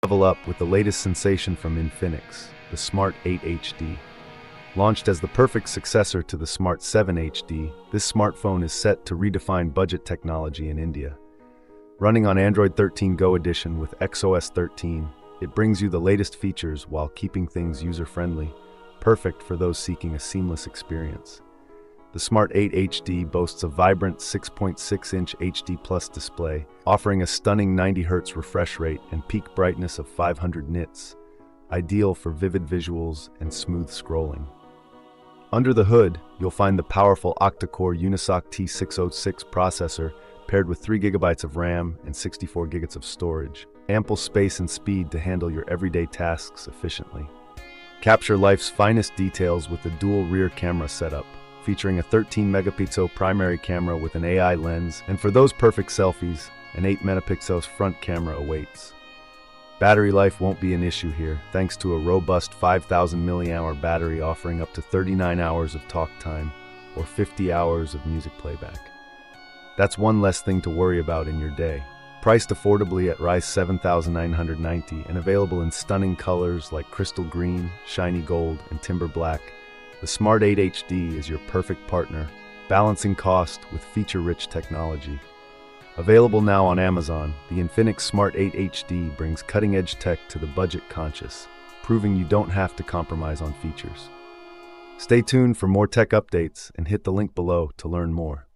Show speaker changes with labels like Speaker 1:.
Speaker 1: Level up with the latest sensation from Infinix, the Smart 8 HD. Launched as the perfect successor to the Smart 7 HD, this smartphone is set to redefine budget technology in India. Running on Android 13 Go edition with XOS 13, it brings you the latest features while keeping things user-friendly, perfect for those seeking a seamless experience. The Smart 8 HD boasts a vibrant 6.6-inch HD Plus display, offering a stunning 90 Hz refresh rate and peak brightness of 500 nits, ideal for vivid visuals and smooth scrolling. Under the hood, you'll find the powerful octa-core Unisoc T606 processor paired with 3 GB of RAM and 64 GB of storage, ample space and speed to handle your everyday tasks efficiently. Capture life's finest details with the dual rear camera setup, featuring a 13-megapixel primary camera with an AI lens, and for those perfect selfies, an 8-megapixel front camera awaits. Battery life won't be an issue here, thanks to a robust 5,000 mAh battery offering up to 39 hours of talk time or 50 hours of music playback. That's one less thing to worry about in your day. Priced affordably at Rs 7,990 and available in stunning colors like crystal green, shiny gold, and timber black, the Smart 8 HD is your perfect partner, balancing cost with feature-rich technology. Available now on Amazon, the Infinix Smart 8 HD brings cutting-edge tech to the budget-conscious, proving you don't have to compromise on features. Stay tuned for more tech updates and hit the link below to learn more.